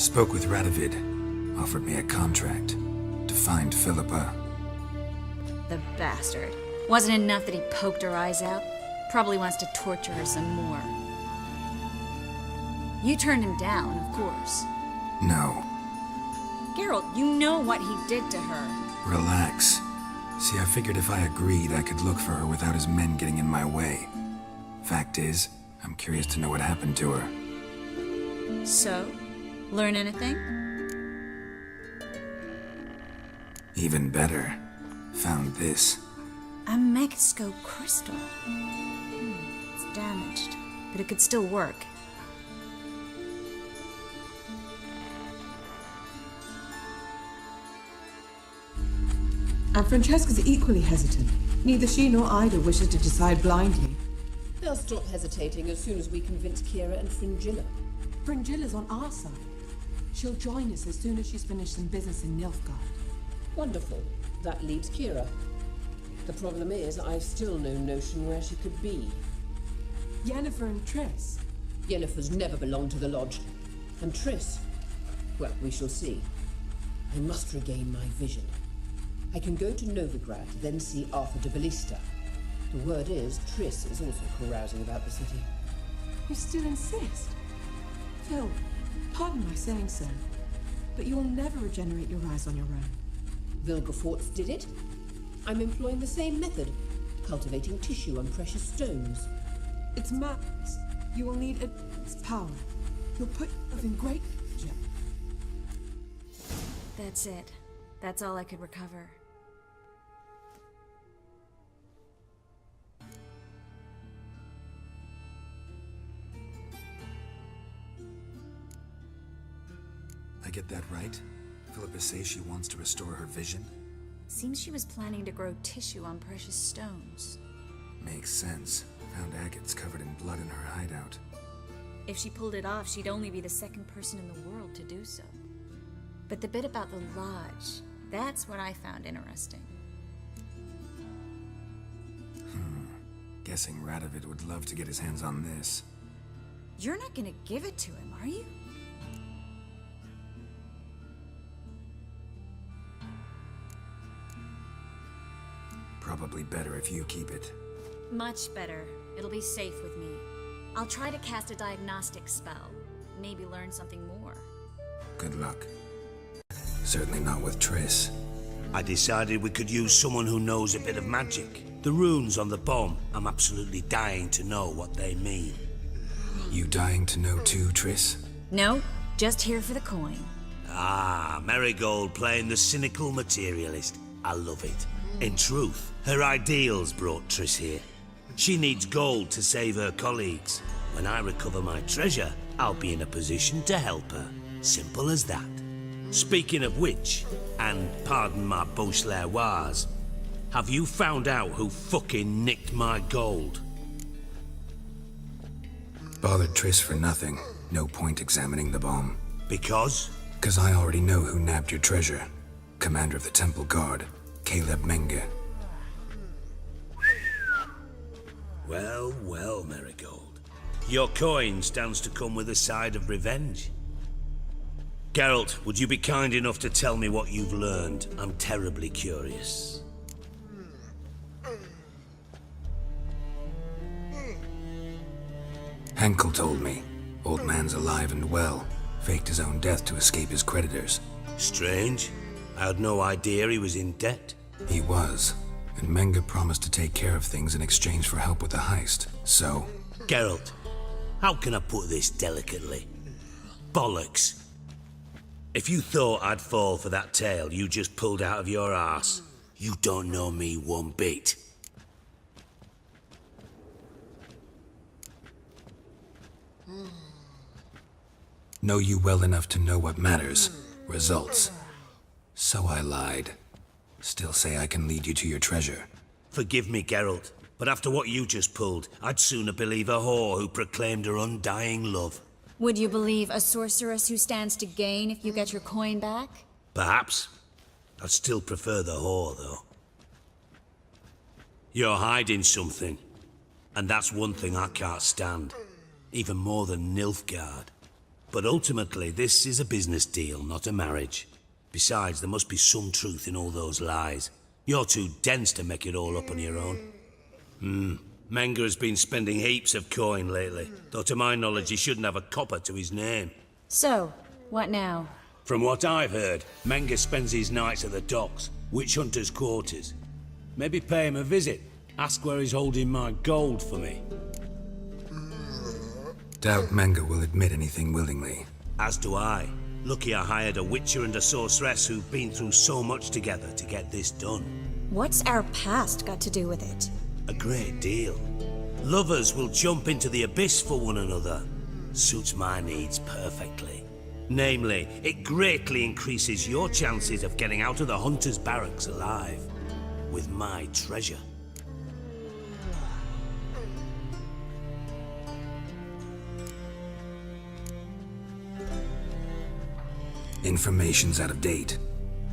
Spoke with Radovid. Offered me a contract to find Philippa. The bastard. Wasn't enough that he poked her eyes out? Probably wants to torture her some more. You turned him down, of course. No. Geralt, you know what he did to her. Relax. See, I figured if I agreed, I could look for her without his men getting in my way. Fact is, I'm curious to know what happened to her. So? Learn anything? Even better. Found this. A megascope crystal. It's damaged, but it could still work. And Francesca's equally hesitant. Neither she nor Ida wishes to decide blindly. They'll stop hesitating as soon as we convince Kira and Fringilla. Fringilla's on our side. She'll join us as soon as she's finished some business in Nilfgaard. Wonderful. That leaves Kira. The problem is, I've still no notion where she could be. Yennefer and Triss. Yennefer's never belonged to the Lodge. And Triss? Well, we shall see. I must regain my vision. I can go to Novigrad, then see Arthur de Ballista. The word is, Triss is also carousing about the city. You still insist? Phil, pardon my saying so, but you'll never regenerate your eyes on your own. Vilgefortz did it. I'm employing the same method, cultivating tissue on precious stones. It's madness. You will need its power. You'll put yourself in great danger. That's it. That's all I could recover. I get that right? Philippa says she wants to restore her vision? Seems she was planning to grow tissue on precious stones. Makes sense. Found agates covered in blood in her hideout. If she pulled it off, she'd only be the second person in the world to do so. But the bit about the Lodge, that's what I found interesting. Guessing Radovid would love to get his hands on this. You're not gonna give it to him, are you? Probably better if you keep it. Much better. It'll be safe with me. I'll try to cast a diagnostic spell. Maybe learn something more. Good luck. Certainly not with Triss. I decided we could use someone who knows a bit of magic. The runes on the bomb, I'm absolutely dying to know what they mean. You dying to know too, Triss? No, just here for the coin. Ah, Marigold playing the cynical materialist. I love it. In truth, her ideals brought Triss here. She needs gold to save her colleagues. When I recover my treasure, I'll be in a position to help her. Simple as that. Speaking of which, and pardon my Beauclervois, have you found out who fucking nicked my gold? Bothered Triss for nothing. No point examining the bomb. Because? 'Cause I already know who nabbed your treasure. Commander of the Temple Guard, Caleb Menge. Well, well, Marigold. Your coin stands to come with a side of revenge. Geralt, would you be kind enough to tell me what you've learned? I'm terribly curious. Henkel told me. Old man's alive and well. Faked his own death to escape his creditors. Strange. I had no idea he was in debt. He was. And Menge promised to take care of things in exchange for help with the heist. So... Geralt, how can I put this delicately? Bollocks. If you thought I'd fall for that tale you just pulled out of your arse, you don't know me one bit. Know you well enough to know what matters. Results. So I lied. Still say I can lead you to your treasure. Forgive me, Geralt, but after what you just pulled, I'd sooner believe a whore who proclaimed her undying love. Would you believe a sorceress who stands to gain if you get your coin back? Perhaps. I'd still prefer the whore, though. You're hiding something, and that's one thing I can't stand. Even more than Nilfgaard. But ultimately, this is a business deal, not a marriage. Besides, there must be some truth in all those lies. You're too dense to make it all up on your own. Menga has been spending heaps of coin lately, though to my knowledge he shouldn't have a copper to his name. So, what now? From what I've heard, Menga spends his nights at the docks, witch hunters' quarters. Maybe pay him a visit. Ask where he's holding my gold for me. Doubt Menga will admit anything willingly. As do I. Lucky I hired a witcher and a sorceress who've been through so much together to get this done. What's our past got to do with it? A great deal. Lovers will jump into the abyss for one another. Suits my needs perfectly. Namely, it greatly increases your chances of getting out of the hunter's barracks alive. With my treasure. Information's out of date.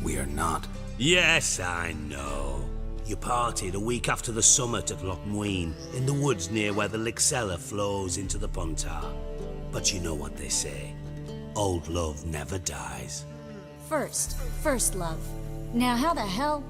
We are not. Yes, I know. You partied a week after the summit at Loch Muin, in the woods near where the Lixella flows into the Pontar. But you know what they say. Old love never dies. First love. Now how the hell?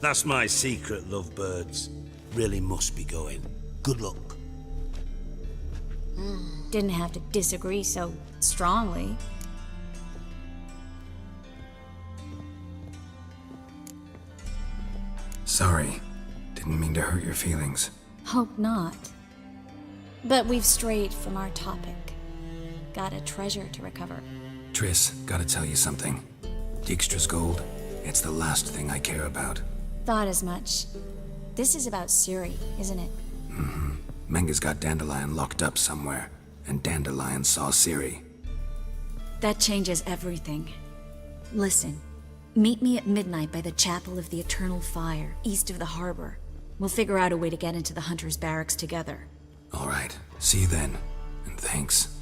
That's my secret, lovebirds. Really must be going. Good luck. Didn't have to disagree so strongly. Sorry. Didn't mean to hurt your feelings. Hope not. But we've strayed from our topic. Got a treasure to recover. Triss, gotta tell you something. Dijkstra's gold, it's the last thing I care about. Thought as much. This is about Ciri, isn't it? Menga's got Dandelion locked up somewhere, and Dandelion saw Ciri. That changes everything. Listen, meet me at midnight by the Chapel of the Eternal Fire, east of the harbor. We'll figure out a way to get into the Hunter's barracks together. All right, see you then, and thanks.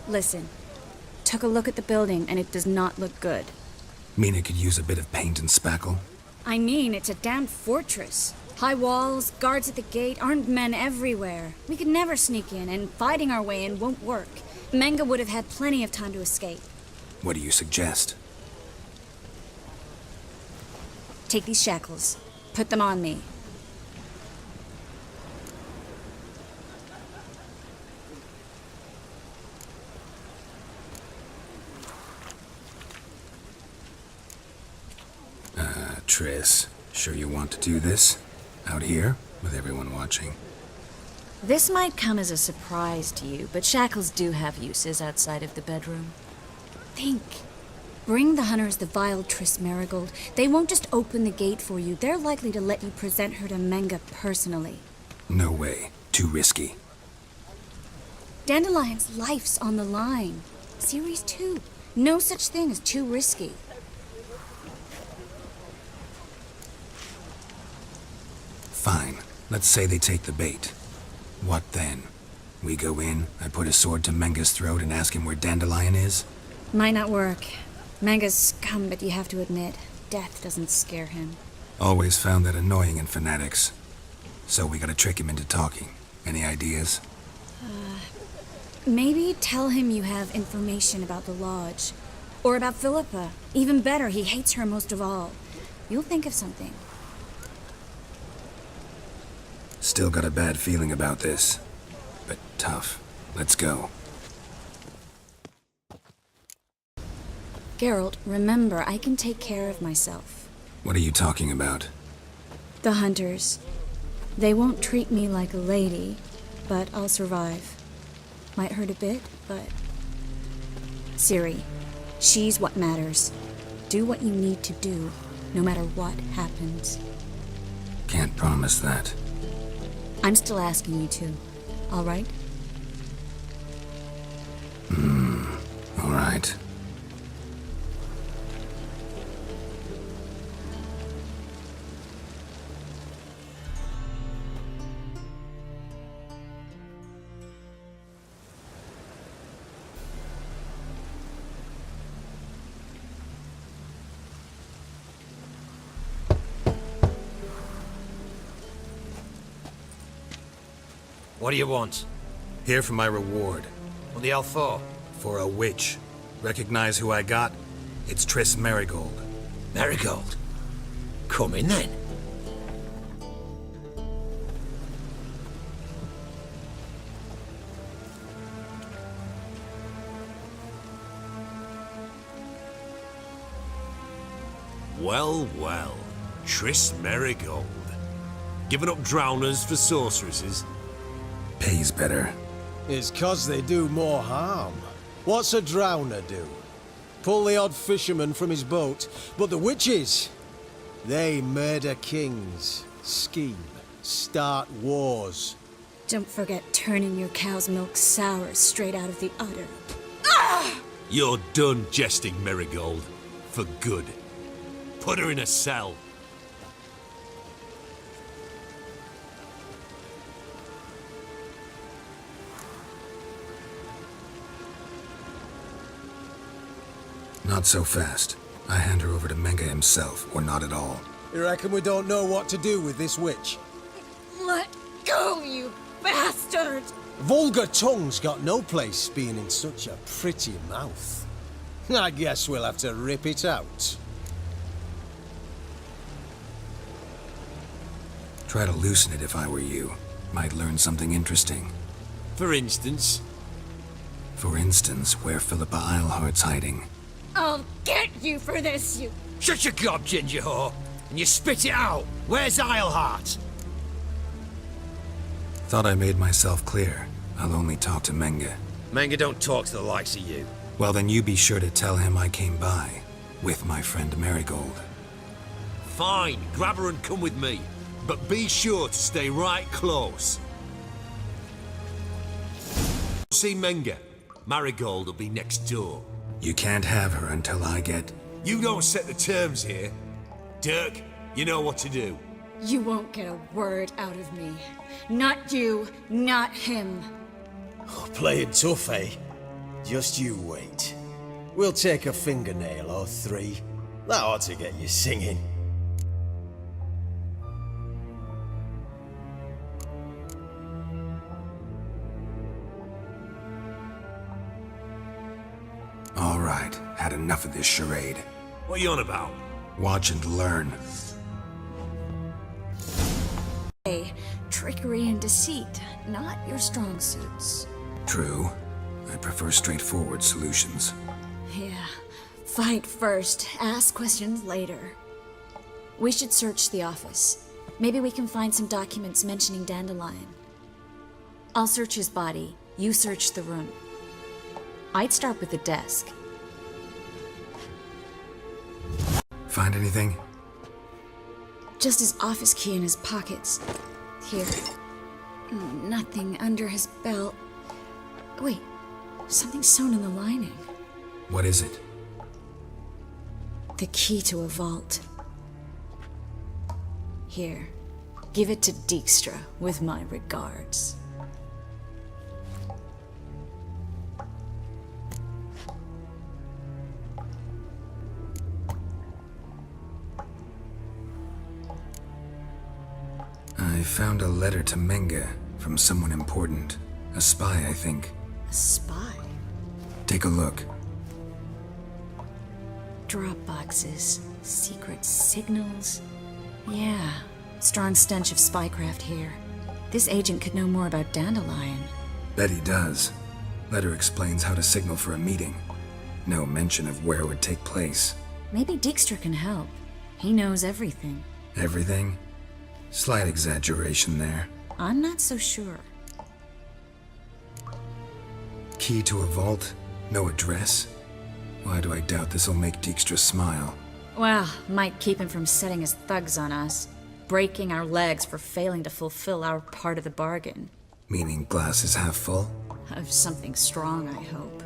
Listen, took a look at the building and it does not look good. Mean it could use a bit of paint and spackle? I mean, it's a damn fortress. High walls, guards at the gate, armed men everywhere. We could never sneak in, and fighting our way in won't work. Menga would have had plenty of time to escape. What do you suggest? Take these shackles. Put them on me. Triss, sure you want to do this? Out here, with everyone watching? This might come as a surprise to you, but shackles do have uses outside of the bedroom. Think. Bring the hunters the vile Triss Marigold. They won't just open the gate for you. They're likely to let you present her to Menga personally. No way. Too risky. Dandelion's life's on the line. Series 2. No such thing as too risky. Fine. Let's say they take the bait. What then? We go in, I put a sword to Menga's throat and ask him where Dandelion is? Might not work. Menga's scum, but you have to admit, death doesn't scare him. Always found that annoying in fanatics. So we gotta trick him into talking. Any ideas? Maybe tell him you have information about the Lodge. Or about Philippa. Even better, he hates her most of all. You'll think of something. Still got a bad feeling about this. But tough. Let's go. Geralt, remember, I can take care of myself. What are you talking about? The hunters. They won't treat me like a lady, but I'll survive. Might hurt a bit, but... Ciri, she's what matters. Do what you need to do, no matter what happens. Can't promise that. I'm still asking you to, all right? All right. What do you want? Here for my reward. What the hell for? For a witch. Recognize who I got? It's Triss Marigold. Marigold? Come in then. Well, well. Triss Marigold. Giving up drowners for sorceresses? Pays better. It's 'cause they do more harm. What's a drowner do? Pull the odd fisherman from his boat. But the witches, they murder kings, scheme, start wars. Don't forget turning your cow's milk sour straight out of the udder. You're done jesting, Marigold. For good. Put her in a cell. Not so fast. I hand her over to Menga himself, or not at all. You reckon we don't know what to do with this witch? Let go, you bastard! Vulgar tongue's got no place being in such a pretty mouth. I guess we'll have to rip it out. Try to loosen it if I were you. Might learn something interesting. For instance? For instance, where Philippa Eilhart's hiding. I'll get you for this, you... Shut your gob, ginger whore, and you spit it out. Where's Eilhart? Thought I made myself clear. I'll only talk to Menga. Manga don't talk to the likes of you. Well, then you be sure to tell him I came by. With my friend Marigold. Fine, grab her and come with me. But be sure to stay right close. See Menga. Marigold will be next door. You can't have her until I get... You don't set the terms here. Dirk, you know what to do. You won't get a word out of me. Not you, not him. Oh, playing tough, eh? Just you wait. We'll take a fingernail or three. That ought to get you singing. All right, had enough of this charade. What are you on about? Watch and learn. Hey, trickery and deceit, not your strong suits. True. I prefer straightforward solutions. Yeah. Fight first, ask questions later. We should search the office. Maybe we can find some documents mentioning Dandelion. I'll search his body. You search the room. I'd start with the desk. Find anything? Just his office key in his pockets. Here. Nothing under his belt. Wait, something sewn in the lining. What is it? The key to a vault. Here, give it to Dijkstra with my regards. I found a letter to Menga from someone important. A spy, I think. A spy? Take a look. Drop boxes, secret signals. Yeah, strong stench of spycraft here. This agent could know more about Dandelion. Bet he does. Letter explains how to signal for a meeting. No mention of where it would take place. Maybe Dijkstra can help. He knows everything. Everything? Slight exaggeration there. I'm not so sure. Key to a vault? No address? Why do I doubt this'll make Dijkstra smile? Well, might keep him from setting his thugs on us. Breaking our legs for failing to fulfill our part of the bargain. Meaning glass is half full? Of something strong, I hope.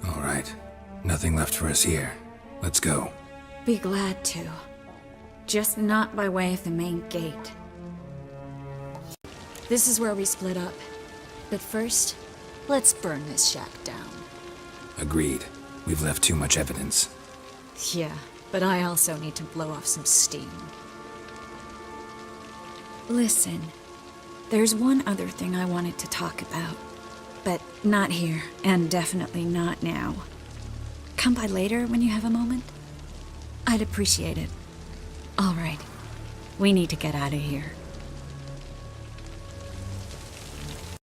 All right. Nothing left for us here. Let's go. Be glad to. Just not by way of the main gate. This is where we split up. But first, let's burn this shack down. Agreed. We've left too much evidence. Yeah, but I also need to blow off some steam. Listen, There's one other thing I wanted to talk about, but not here, and definitely not now. Come by later when you have a moment? I'd appreciate it. All right. We need to get out of here.